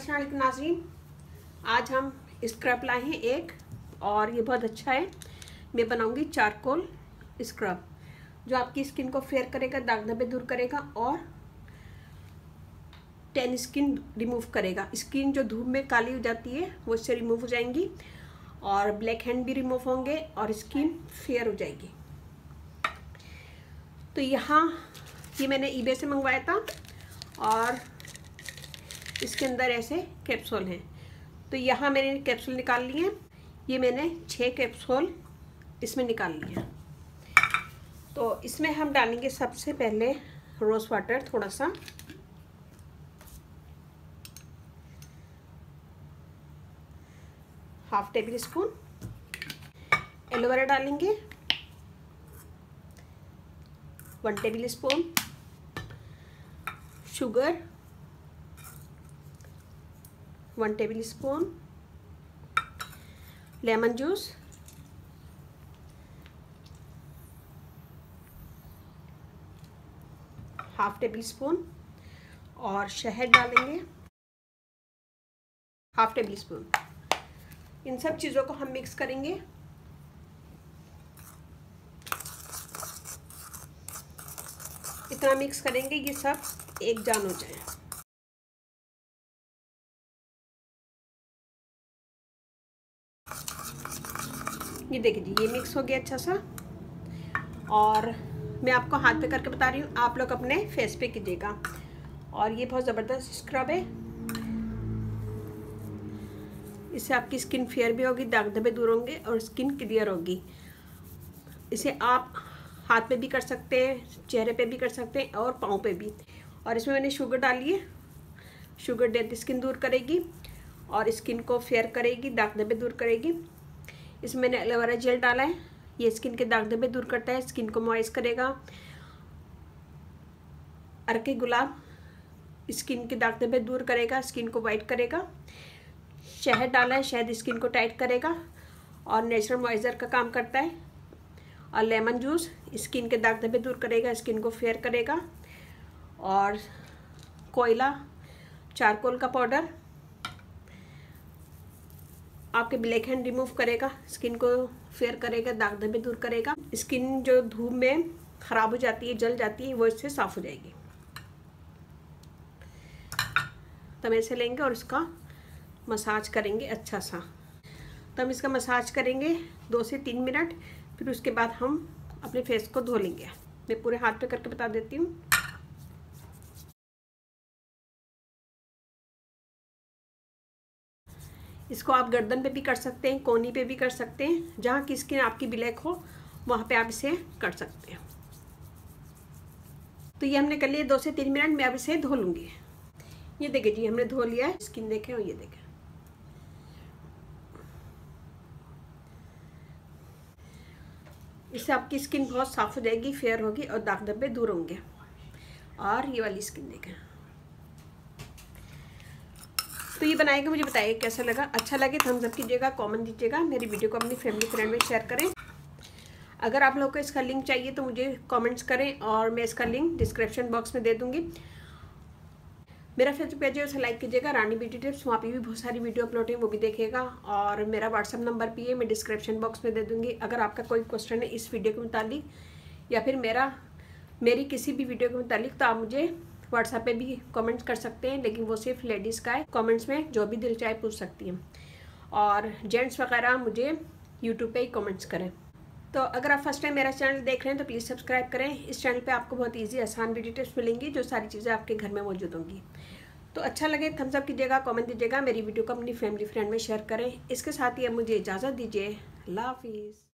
अस्सलाम वालेकुम नाज़रीन, आज हम स्क्रब लाए हैं एक, और ये बहुत अच्छा है। मैं बनाऊंगी चारकोल स्क्रब जो आपकी स्किन को फेयर करेगा, दाग धब्बे दूर करेगा और टैन स्किन रिमूव करेगा। स्किन जो धूप में काली हो जाती है वो इससे रिमूव हो जाएंगी और ब्लैक हैंड भी रिमूव होंगे और स्किन फेयर हो जाएगी। तो यहाँ ये मैंने ईबे से मंगवाया था और इसके अंदर ऐसे कैप्सूल हैं। तो यहाँ मैंने कैप्सूल निकाल लिए हैं। ये मैंने 6 कैप्सूल इसमें निकाल लिए हैं। तो इसमें हम डालेंगे सबसे पहले रोज़ वाटर, थोड़ा सा हाफ टेबल स्पून एलोवेरा डालेंगे, 1 table spoon sugar, 1 table spoon lemon juice, half table spoon और शहद डालेंगे हाफ टेबल स्पून। इन सब चीज़ों को हम मिक्स करेंगे। इतना मिक्स करेंगे ये सब एक जान हो जाए। ये देखिए जी, ये मिक्स हो गया अच्छा सा। और मैं आपको हाथ पे करके बता रही हूँ, आप लोग अपने फेस पे कीजिएगा। और ये बहुत ज़बरदस्त स्क्रब है, इससे आपकी स्किन फेयर भी होगी, दाग धब्बे दूर होंगे और स्किन क्लियर होगी। इसे आप हाथ पे भी कर सकते हैं, चेहरे पे भी कर सकते हैं और पाँव पे भी। और इसमें मैंने शुगर डाली है। शुगर डेड स्किन दूर करेगी और स्किन को फेयर करेगी, दाग धब्बे दूर करेगी। इसमें मैंने एलोवेरा जेल डाला है, ये स्किन के दाग धब्बे दूर करता है, स्किन को मॉइस्ट करेगा। अर्के गुलाब स्किन के दाग धब्बे दूर करेगा, स्किन को वाइट करेगा। शहद डाला है, शहद स्किन को टाइट करेगा और नेचुरल मॉइस्चर का काम करता है। और लेमन जूस स्किन के दाग धब्बे दूर करेगा, स्किन को फेयर करेगा। और कोयला चारकोल का पाउडर आपके ब्लैक हैंड रिमूव करेगा, स्किन को फेयर करेगा, दाग धब्बे दूर करेगा। स्किन जो धूप में खराब हो जाती है, जल जाती है, वो इससे साफ हो जाएगी। तो हम ऐसे लेंगे और इसका मसाज करेंगे अच्छा सा। तो हम इसका मसाज करेंगे 2 से 3 मिनट, फिर उसके बाद हम अपने फेस को धो लेंगे। मैं पूरे हाथ पे करके बता देती हूँ। इसको आप गर्दन पे भी कर सकते हैं, कोहनी पे भी कर सकते हैं, जहाँ की स्किन आपकी ब्लैक हो वहाँ पे आप इसे कर सकते हैं। तो ये हमने कर लिया 2 से 3 मिनट में। अब इसे धो लूँगी। ये देखिए जी, हमने धो लिया है। स्किन देखें और ये देखें, इससे आपकी स्किन बहुत साफ हो जाएगी, फेयर होगी और दाग धब्बे दूर होंगे। और ये वाली स्किन देखें। तो ये बनाएगा, मुझे बताइए कैसा लगा। अच्छा लगे थम्स अप कीजिएगा, कमेंट दीजिएगा, मेरी वीडियो को अपनी फैमिली फ्रेंड में शेयर करें। अगर आप लोगों को इसका लिंक चाहिए तो मुझे कमेंट्स करें और मैं इसका लिंक डिस्क्रिप्शन बॉक्स में दे दूँगी। मेरा फेसबुक पेज है, उसे लाइक कीजिएगा, रानी ब्यूटी टिप्स। वहाँ पे भी बहुत सारी वीडियो अपलोड है, वो भी देखिएगा। और मेरा व्हाट्सअप नंबर भी है, मैं डिस्क्रिप्शन बॉक्स में दे दूँगी। अगर आपका कोई क्वेश्चन है इस वीडियो के मुतालिक या फिर मेरी किसी भी वीडियो के मुतालिक, तो आप मुझे व्हाट्सएप पे भी कमेंट्स कर सकते हैं, लेकिन वो सिर्फ लेडीज़ का है। कमेंट्स में जो भी दिल चाहे पूछ सकती हैं। और जेंट्स वगैरह मुझे यूट्यूब पे ही कमेंट्स करें। तो अगर आप फर्स्ट टाइम मेरा चैनल देख रहे हैं तो प्लीज़ सब्सक्राइब करें। इस चैनल पे आपको बहुत इजी आसान ब्यूटी टिप्स मिलेंगी, जो सारी चीज़ें आपके घर में मौजूद होंगी। तो अच्छा लगे थम्स अप कीजिएगा, कमेंट दीजिएगा, मेरी वीडियो को अपनी फैमिली फ्रेंड में शेयर करें। इसके साथ ही अब मुझे इजाज़त दीजिए। अल्लाह हाफिज़।